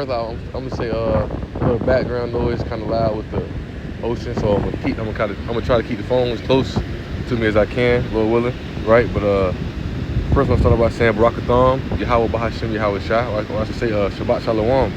first I'm gonna say little background noise kind of loud with the ocean, so I'm gonna try to keep the phone as close to me as I can, Lord willing, right? But first I'm gonna start off by saying Barakatham, Yahweh Bahashim Yahweh Shah, or I should say Shabbat Shalom,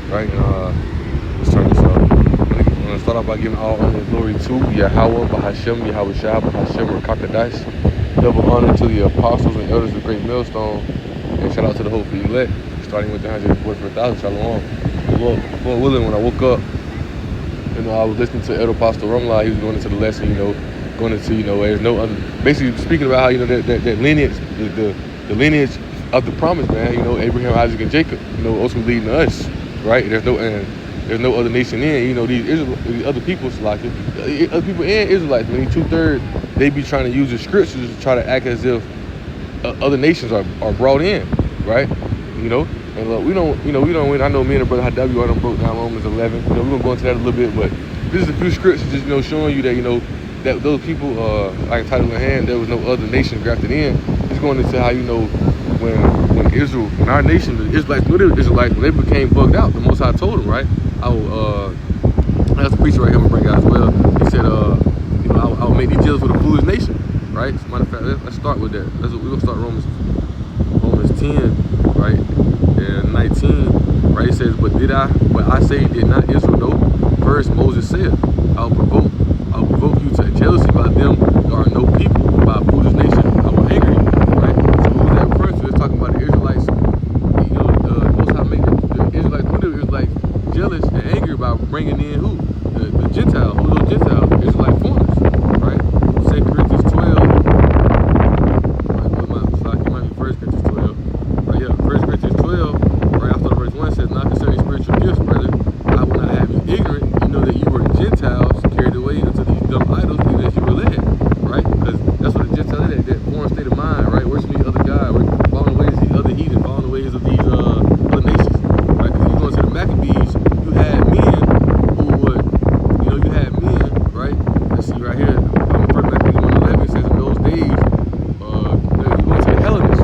right? And let's turn this up. I'm gonna start off by giving all honor and glory to Yahweh Bahashim Yahweh Shah Bahashim Rakakadais. Double honor to the apostles and elders of Great Millstone, and shout out to the whole for elect, starting with the 144,000. Shalom. Lord willing, when I woke up, I was listening to Elder Apostle Rumla. He was going into the lesson, going into, there's no other, basically speaking about how, that lineage, the lineage of the promise, man, Abraham, Isaac, and Jacob, ultimately leading to us, right? There's no other nation in, these other people's like other people and Israelites, man, 2/3, they be trying to use the scriptures to try to act as if other nations are brought in, right? And look, we don't. I know me and the brother Hadabi already broke down Romans 11. We're gonna go into that a little bit, but this is a few scriptures just showing you that that those people, like title in hand, there was no other nation grafted in. It's going into how when Israel, when our nation, the Israelites, when they became bugged out, the Most High told them, right? That's a preacher right here, I'm gonna bring out as well. He said, I will make these jealous with a foolish nation, right? As a matter of fact, let's start with that. We're gonna start Romans 10, right? And 19, right? It says, but I say, did not Israel know? First Moses said, I'll provoke you to jealousy by them that are no people, by a foolish nation. I will anger you, right? So who's that referring to? It's talking about the Israelites. The Most High make the Israelites, the Israelites jealous and angry by bringing in who? The Gentiles. Who those Gentiles? Israelite foreigners, right? 2 Corinthians 12. Might be 1 Corinthians 12. Right, yeah, 1 Corinthians 12, right after verse 1 says, not concerning spiritual gifts, brother, I will not have you ignorant. You know that you were Gentiles carried away into these dumb idols, even as you were led, right? Because that's what the Gentiles is, that foreign state of mind, right? Worshiping these other gods, following the ways of these other heathens, following the ways of these other nations, right? Because you go into the Maccabees, you had men who would, right? Let's see right here, First Maccabees 1:11, it says in those days, you go into the Hellenists,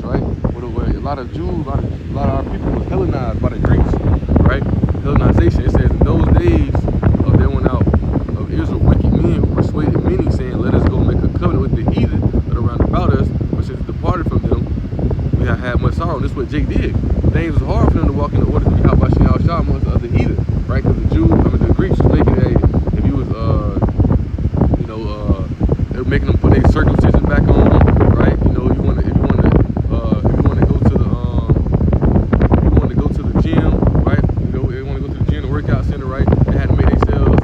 right? Where a lot of Jews, a lot of our people was Hellenized by the Greeks, right? Hellenization. It says in those days there went out of Israel wicked men who persuaded many, saying, let us go make a covenant with the heathen that are round about us, but since departed from them, we have had much sorrow. And this is what Jake did. Things was hard for them to walk in the order to be Habashim Yahweh amongst the other heathen, right? Because the Greeks was making if you was, they were making them put their circumcision back on, right? If you want to go to the gym, right? They want to go to the gym, the workout center, right? They had to make themselves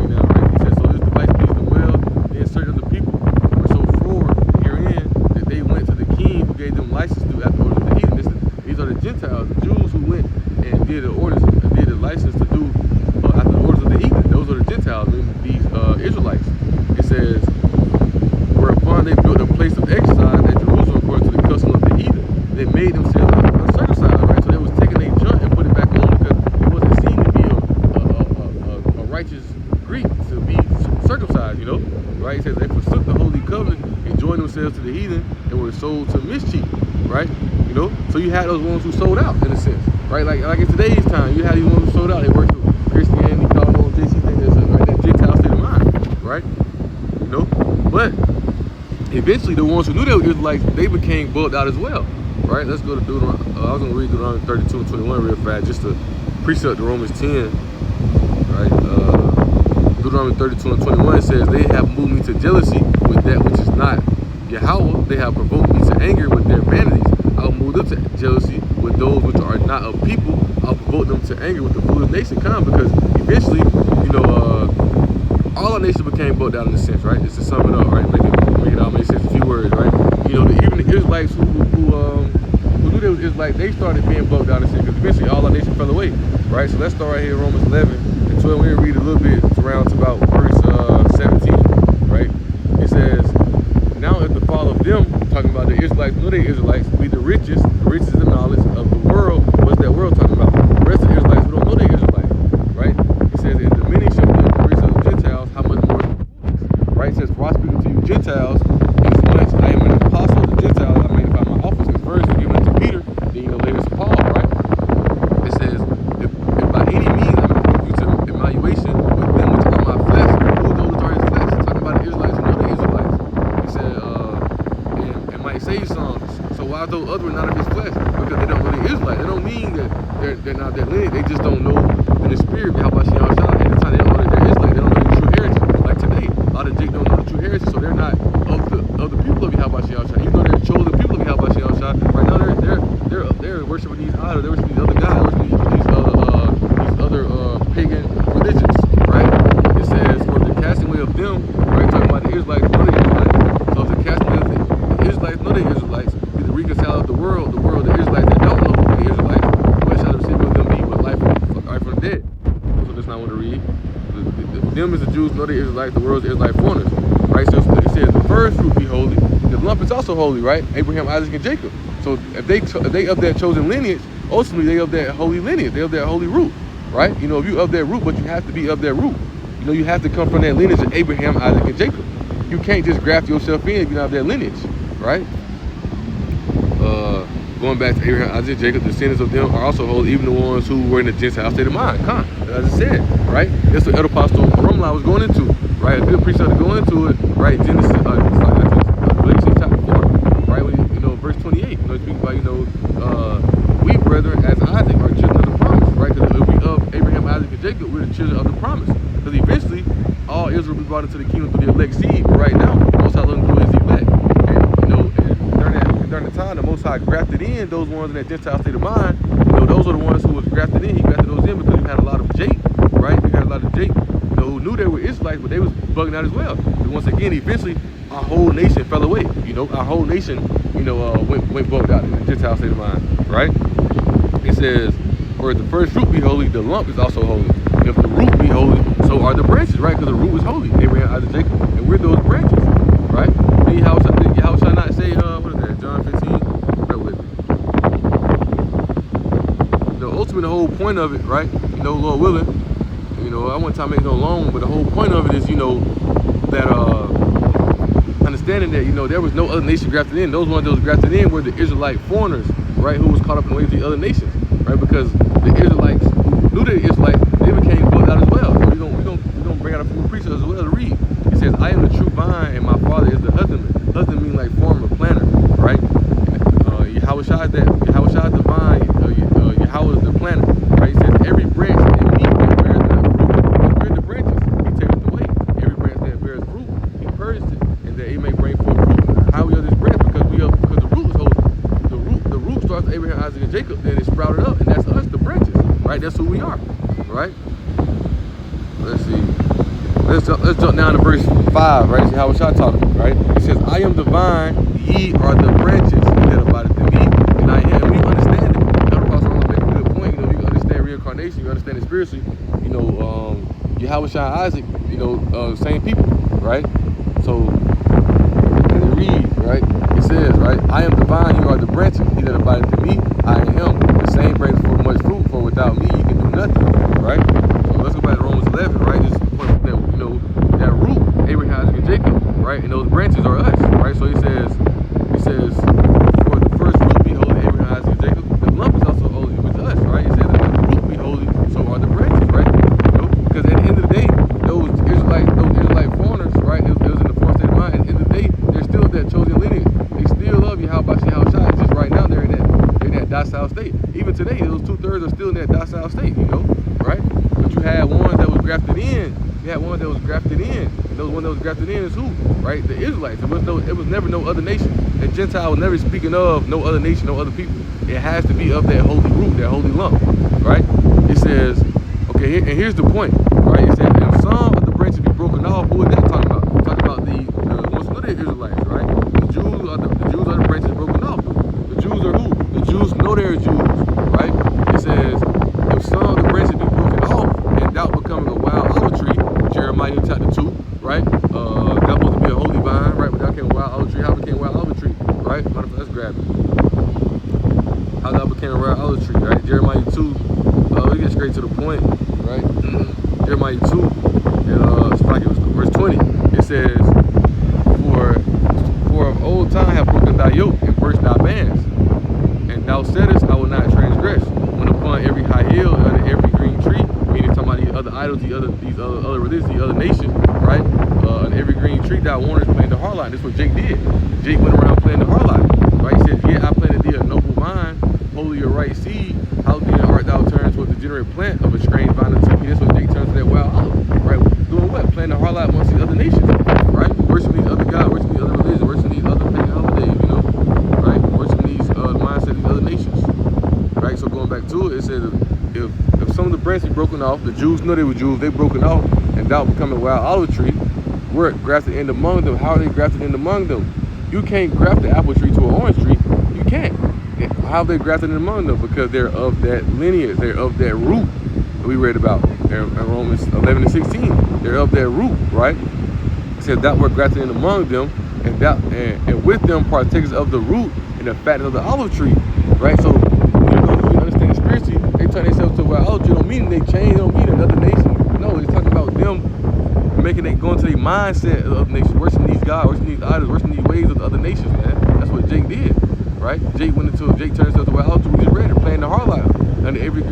now, right? He said, so this device pleased them well. Then certain other people were so forward herein that they went to the king who gave them license to do after orders of the heathen. These are the Gentiles, the Jews who went and did the orders and did the license to do after the orders of the heathen. Those are the Gentiles, these Israelites. It says, whereupon they built a place of exercise at Jerusalem according to the custom of the heathen. They made themselves uncircumcised, right? So they was taking a junk and put it back on because it wasn't seen to be a righteous Greek to be circumcised, right? It says they forsook the holy covenant and joined themselves to the heathen and were sold to mischief, right? So you had those ones who sold out in a sense, right? Like in today's time, you had these ones who sold out. They worked with Christianity, calling on JC thing, right? That Gentile state of mind, right? But eventually the ones who knew they were Israelites, they became bugged out as well, right? Let's go to Deuteronomy. I was going to read Deuteronomy 32 and 21 real fast just to precept the Romans 10, right? Deuteronomy 32 and 21 says, they have moved me to jealousy with that which is not Yahweh. They have provoked me to anger with their vanities. I'll move them to jealousy with those which are not of people. I'll provoke them to anger with the foolish nation come, because eventually, all our nations became bugged out in a sense, right? Just to sum it up, right? Make it all make sense. A few words, right? Even the Israelites who knew they was Israelites, they started being bugged out in a sense, because eventually all our nations fell away, right? So let's start right here, Romans 11 and 12. We're gonna read a little bit around to about verse 17, right? It says, now at the fall of them, talking about the Israelites, knew they Israelites, be the richest in knowledge of the world. What's that world talking about? The rest of the Israelites who don't know they Israelites, right? It says, and diminish of the riches of the Gentiles, how much more, right? It says, for I speak unto you Gentiles, inasmuch I am an apostle of the Gentiles, I magnify my office, because first given unto Peter, then later to Paul, other are not of his flesh, because they don't know the Israelites. That don't mean that they're not their lineage. They just don't know in the spirit how about Shah. At the time they don't know that they're Israelites. They don't know the true heritage. Like today, a lot of Jake don't know the true heritage, so they're not of the people of Yahweh Shah. Even though they're chosen people of Yahweh Shah, right now they're worshiping these idols, they're worshiping these other guys, they're worshiping these other pagan religions, right? It says, for the casting away of them, right? Talking about the Israelites, know the Israelites. So if the casting away of the Israelites, know the Israelites, be the reconcile of the world, the Israelites that don't know the Israelites, what shall the receive of them be but life from the dead? So that's not what to read. Them is the Jews, know the Israelites, the world is Israelite foreigners, right? So it says the first fruit be holy, the lump is also holy, right? Abraham, Isaac, and Jacob. So if they of that chosen lineage, ultimately they of that holy lineage, they of that holy root, right? You know, if you of that root, but you have to be of that root. You know, you have to come from that lineage of Abraham, Isaac, and Jacob. You can't just graft yourself in if you're not of that lineage, right? Going back to Abraham, Isaac, and Jacob, the descendants of them are also holy, even the ones who were in the Gentile state of mind. As I said, right? That's what Elder Apostle Romla was going into, right? A good preacher to go into it, right? Genesis, Galatians chapter 4, right? When verse 28, speaking about, we brethren as Isaac are children of the promise, right? Because if we of Abraham, Isaac, and Jacob, we're the children of the promise. Because eventually, all Israel will be brought into the kingdom through the elect seed. But right now, Most High looking through his elect, and during the time, the Most High grafted in those ones in that Gentile state of mind. Those are the ones who was grafted in. He grafted those in because you had a lot of Jake, right? You had a lot of Jake, who knew they were Israelites, but they was bugging out as well. And once again, eventually, our whole nation fell away. Our whole nation, went bugged out in the Gentile state of mind, right? It says, for if the first fruit be holy, the lump is also holy. If the root be holy, so are the branches, right? Because the root is holy. Abraham, Isaac, Jacob, and we're those branches, right? How shall I not say, what is that, John 15? Bear with me. Ultimately, the whole point of it, right? Lord willing, I want to make it no long, but the whole point of it is, that, understanding that, there was no other nation grafted in. Those ones that was grafted in were the Israelite foreigners, right? Who was caught up in the ways of the other nations, right? Because the Israelites who knew the Israelites, they became bugged out as well. We're gonna bring out a few preachers as well to read. It says, I am the true vine and my father is the husbandman. Husband means like farmer, planter, right? Yahweh Shai is that. Yahweh Shai is the vine, Yahweh is the planter, right? He says, every branch in me that bears not fruit, we're the branches, he taketh away. Every branch that bears fruit, he purges it, and that it may bring forth fruit. How we are this branch? Because the root is holy. The root starts with Abraham, Isaac, and Jacob, then it sprouted up, and that's us, the branches, right? That's who we are, right? Let's see. Let's jump down to verse 5, right? See how was I talking, right? It says, I am the vine, ye are the branches that abideth in me, and I am. We understand it. Elder Apostle Romla make a good point. You understand reincarnation, you understand it spiritually. Yahweh Shai, Isaac, same people, right? So, and it reads, right? It says, right? I am the vine, you are the branches. He that abideth in me, I am. The same brings forth much fruit, for without me you can do nothing, right? So let's go back to Romans 11, right? This is the point that, that root, Abraham, Isaac, and Jacob, right? And those branches are us, right? So it says, for the first fruit be holy, Abraham, Isaac, and Jacob. The lump is also holy, which is us, right? It says that the root be holy, so are the branches, right? Because at the end of the day, those Israelite foreigners, right? It was in the foreign state of mind. At the end of the day, they're still that chosen lineage. They still love Yahweh Shai. Just right now, they're in that docile state. Even today, those 2/3 are still in that docile state, right? But you had one that was grafted in. You had one that was grafted in. And those one that was grafted in is who? Right? The Israelites. It was never no other nation. And Gentile was never speaking of no other nation, no other people. It has to be of that holy root, that holy lump, right? It says, okay, and here's the point, right? It says, if some of the branches be broken off, who is that talking about? We're talking about the ones who are the Israelites, right? The Jews are the branches broken off. The Jews are who? The Jews know they're Jews, right? It says, if some of the branches be broken off, and thou becoming a wild olive tree, Jeremiah chapter 2, right? That supposed to be a holy vine, right? But that became a wild olive tree. How became a wild olive tree, right? Let's grab it. How that became a wild olive tree, right? Jeremiah 2, we get straight to the point, right? Jeremiah 2, and verse 20. It says, For of old time have broken thy yoke and burst thy bands, and thou saidest, I will not transgress. When upon every high hill and under every green tree, meaning talking about these other idols, these other religions, these other nations, right? On every green tree thou warnest playing the harlot. That's what Jake did. Jake went around playing the harlot, right? He said, yeah, I planted thee a right seed, how then art thou turned to a degenerate plant of a strange vine unto me. That's what Jake turns to that wild olive, right? Doing what? Playing the harlot amongst these other nations, right? Worshiping these other gods, worshiping these other religions, worshiping these other pagan holidays, you know, right? Worshiping these mindset of these other nations, right? So going back to it, it said if some of the branches be broken off, the Jews know they were Jews, they broken off, and thou becoming a wild olive tree, we're grafted in among them. How are they grafted in among them? You can't graft the apple tree to an orange tree. You can't. How are they grafted in among them? Because they're of that lineage. They're of that root that we read about in Romans 11 and 16. They're of that root, right? It says that we're grafted in among them, and with them partakers of the root and the fatness of the olive tree, right? So when you understand spiritually, they turn themselves to a wild olive tree. Don't mean they change. Don't mean another nation. No, it's talking about them making it go into their mindset of the nation, worshiping these gods, worshiping these idols, worshiping these ways of the other nations, man. That's what Jake did, right? Jake turned himself to wild olive tree. We just read it, playing the harlot under every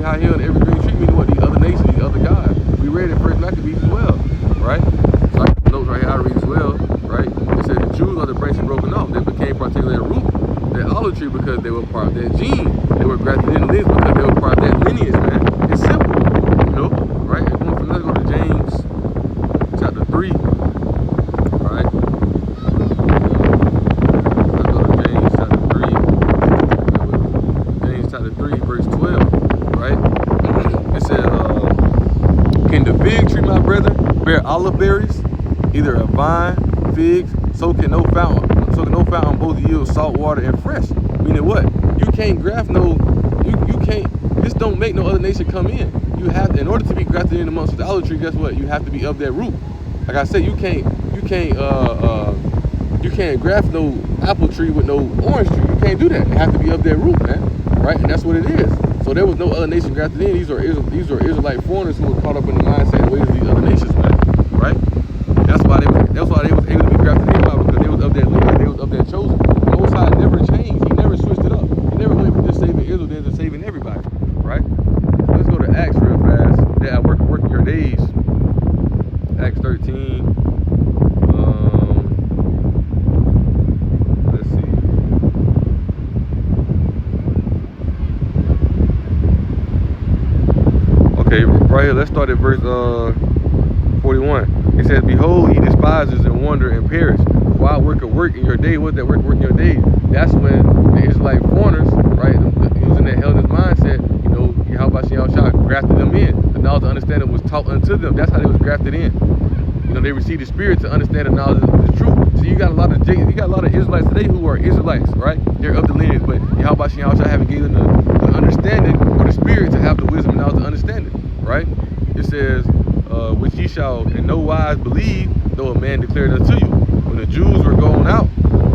high hill, and every green tree, meaning what? These other nations, these other gods. We read it first Maccabees as well, right? So I got notes right here I read as well, right? It said the Jews are the branches broken off. They became partaker of that root, that olive tree, because they were part of that gene. They were grafted in the lineage because they were part of that lineage, man. It's simple, you know, right? Let's go to James chapter 3, right? Let's go to James chapter 3. James chapter 3, verse 12, right? It says, can the fig tree, my brethren, bear olive berries? Either a vine, figs, so can no fountain both yield salt water and fresh. Meaning what? You can't graft you can't, this don't make no other nation come in. You have to, in order to be grafted in amongst the olive tree, guess what? You have to be of that root. Like I said, you can't graft no apple tree with no orange tree. You can't do that. It has to be of that root, man. Right? And that's what it is. So there was no other nation grafted in. These are Israelite foreigners who were caught up in the mindset and ways of these other nations, man. Right? That's why they was able to be grafted in, because they was of that lineage, they was of that chosen. The Most High never changed. He never switched it up. He never went from just saving Israel to just saving everybody. Right? Let's go to Acts real fast. Yeah, working your days. Acts 13. Let's see. Okay, right here. Let's start at verse 41. It says, "Behold, ye despisers, and wonder and perish. For I work a work in your day." What's that work in your day? That's when the Israelite foreigners, right, using that Hellenist mindset, you know, Yahweh grafted them in. The knowledge of understanding was taught unto them. That's how they was grafted in. You know, they received the Spirit to understand the knowledge of the truth. So you got a lot of Israelites today who are Israelites, right? They're of the lineage, but Yahweh haven't given them the understanding or the Spirit to have the wisdom and knowledge of understanding, right? It says, which ye shall in no wise believe, though a man declared unto you. When the Jews were going out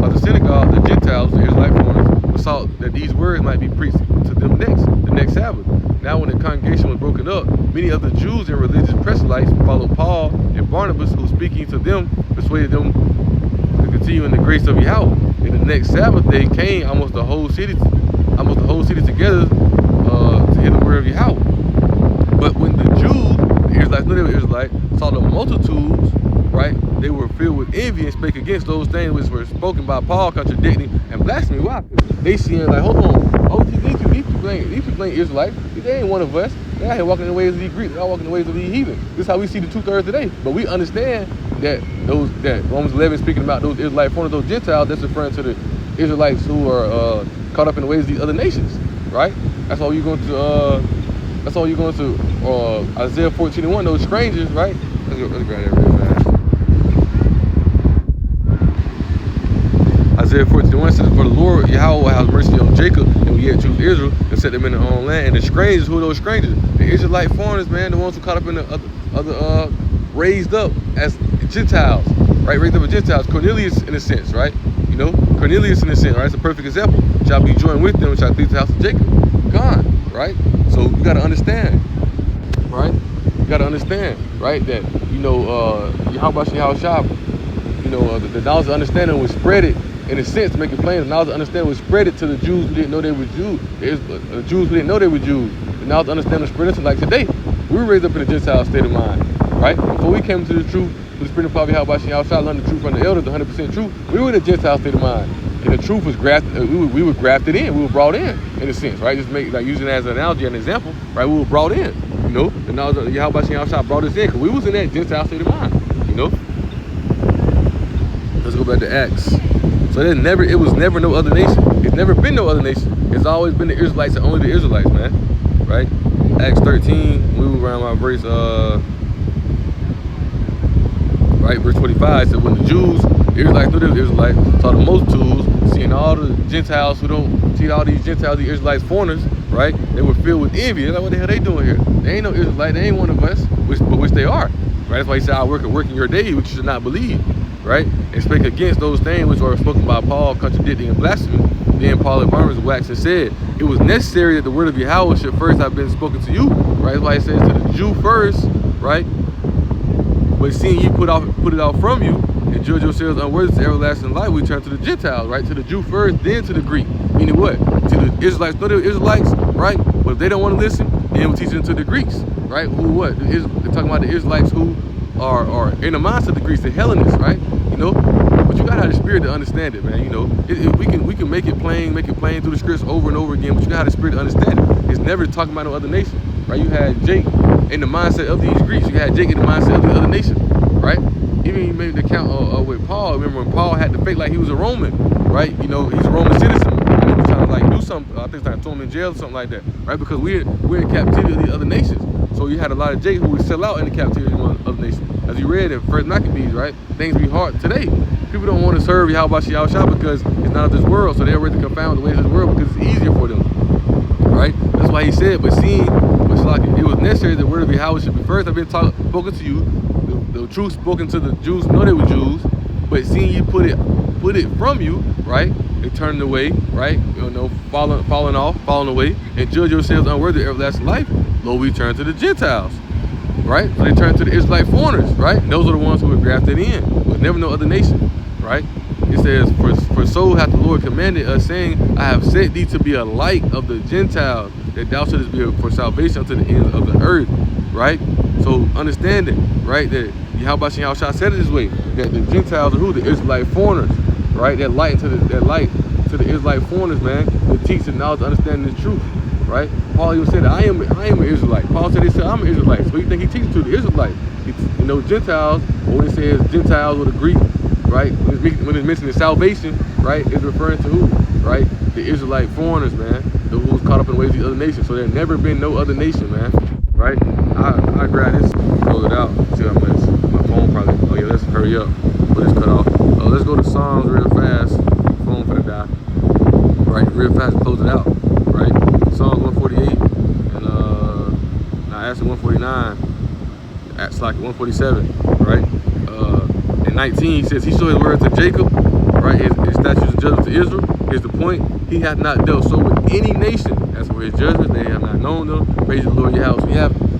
of the synagogue, the Gentiles, the Israelite foreigners, sought that these words might be preached to them the next Sabbath. Now when the congregation was broken up, many of the Jews and religious proselytes followed Paul and Barnabas, who speaking to them persuaded them to continue in the grace of Yahweh. And the next Sabbath day came almost the whole city together to hear the word of Yahweh. But when the Jews, the Israelites, knew they were Israelites, saw the multitudes, right, they were filled with envy and spake against those things which were spoken by Paul, contradicting and blaspheming. Why? They see it like, hold on, these people ain't Israelites. They ain't one of us. They out here walking in the ways of these Greeks. They're all walking in the ways of these heathen. This is how we see the 2/3 today. But we understand that Romans 11 speaking about those Israelite foreigners, those Gentiles, that's referring to the Israelites who are caught up in the ways of these other nations, right? That's all you're going to Isaiah 14:1, those strangers, right? Let's grab that real fast. Isaiah 14:1 says, "For the Lord Yahweh will have mercy on Jacob, and will yet choose Israel, and set them in their own land." And the strangers, who are those strangers? The Israelite foreigners, man, the ones who caught up in the other raised up as Gentiles, right? Raised up as Gentiles. Cornelius, in a sense, right? You know, Cornelius, in a sense, right? It's a perfect example. Shall be joined with them, shall cleave to the house of Jacob. Gone, right? So you got to understand, right? You got to understand, right? That, you know, Yahweh, you know, the knowledge of understanding was spread it, in a sense, to make it plain. The knowledge of understanding was spread it to the Jews who didn't know they were Jews. The Jews who didn't know they were Jews. The knowledge of understanding was spread it to, like today. We were raised up in a Gentile state of mind, right? Before we came to the truth, with the Spirit of Yahweh, learned the truth from the elders, the 100% truth, we were in a Gentile state of mind. And the truth was grafted. We were grafted in. We were brought in a sense, right? Just make like using it as an analogy, an example, right? We were brought in, you know. The knowledge of Yahweh Shah brought us in because we was in that Gentile state of mind, you know. Let's go back to Acts. So it was never no other nation. It's never been no other nation. It's always been the Israelites and only the Israelites, man. Right? Acts 13, we were around my verse, right, verse 25. It said when the Jews, the Israelites knew they were Israelites, saw the multitudes, seeing all the Gentiles who don't see all these Gentiles, the Israelites, foreigners, right? They were filled with envy. They're like, what the hell they doing here? They ain't no Israelite. They ain't one of us, which they are. Right? That's why he said, I work in your day, which you should not believe. Right? And spake against those things which were spoken by Paul, contradicting and blaspheming. Then Paul and Barnabas waxed and said, it was necessary that the word of Yahweh should first have been spoken to you. Right? That's why he says to the Jew first, right? But seeing you put it out from you, and judge yourselves unworthy to everlasting life, we turn to the Gentiles, right? To the Jew first, then to the Greek. Meaning what? To the Israelites, no, they're Israelites, right? But if they don't want to listen, then we'll teach them to the Greeks, right? Who what? They're talking about the Israelites who are in the mindset of the Greeks, the Hellenists, right? You know, but you gotta have the spirit to understand it, man. You know, we can make it plain through the scripts over and over again, but you gotta have the spirit to understand it. It's never talking about no other nation, right? You had Jake in the mindset of these Greeks. You had Jake in the mindset of the other nation, right? Even you made the count with Paul. Remember when Paul had to fake like he was a Roman, right? You know, he's a Roman citizen. He was trying to like do something. I think it's like throw him in jail or something like that, right? Because we're in captivity of the other nations. So you had a lot of Jake who would sell out in the captivity of other nations. As you read in First Maccabees, right? Things be hard today. People don't want to serve Yahweh Shah because it's not of this world. So they're ready to confound the ways of this world because it's easier for them, right? That's why he said, but seeing, it was necessary that the word of Yahweh should be first have been spoken to you. The truth spoken to the Jews, know they were Jews, but seeing you put it from you, right? They turned away, right? You know, falling away, and judge yourselves unworthy of everlasting life. Lo, we turn to the Gentiles, right? So they turn to the Israelite foreigners, right? And those are the ones who were grafted in. There was never no other nation, right? It says, for so hath the Lord commanded us, saying, I have set thee to be a light of the Gentiles, that thou shouldest be for salvation unto the ends of the earth, right? So understanding, right, that Yahweh Shah said it this way, that the Gentiles are who? The Israelite foreigners, right? That light to the Israelite foreigners, man, to teach the knowledge, understanding the truth, right? Paul even said, I am an Israelite. Paul said, I'm an Israelite. So you think he teaches to the Israelites? You know, Gentiles, when it says Gentiles with a Greek, right? When it's mentioning salvation, right, it's referring to who, right? The Israelite foreigners, man, the who was caught up in the ways of the other nations. So there's never been no other nation, man, right? I grab this, close it out. See how much my phone probably. Oh yeah, let's hurry up. Put this cut off. Let's go to Psalms real fast. Phone finna die. Right, real fast. Close it out. Right, Psalms 148 and now actually 149. Acts like 147. Right. In 19 he says he showed his word to Jacob. Right, his statutes and judgments to Israel. Here's the point: he hath not dealt so with any nation. As for his judgments, they have not known them. Praise the Lord, your house.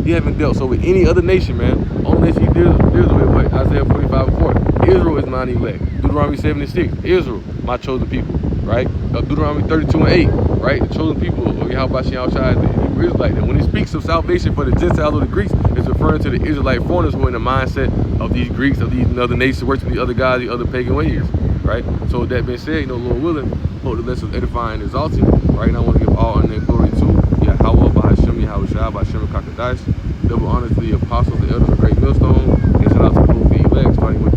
He haven't dealt so with any other nation, man. Only nation he deals with what? Isaiah 45 and 4. Israel is mine elect. Deuteronomy 76. Israel, my chosen people. Right? Deuteronomy 32 and 8. Right? The chosen people of Yahweh Shah is the Hebrew Israelite. And when he speaks of salvation for the Gentiles or the Greeks, it's referring to the Israelite foreigners who are in the mindset of these Greeks, of these other nations, worshiping the other gods, the other pagan ways. Right? So with that being said, you know, Lord willing, hope the lesson is edifying and exalting. Right now I want to give all honor and glory to Yahweh, Bahashem, Yahweh Shah, Bahashem, Kakadice. Double honor to the apostles, the elders of Great Millstone, and shout out to the elect, starting with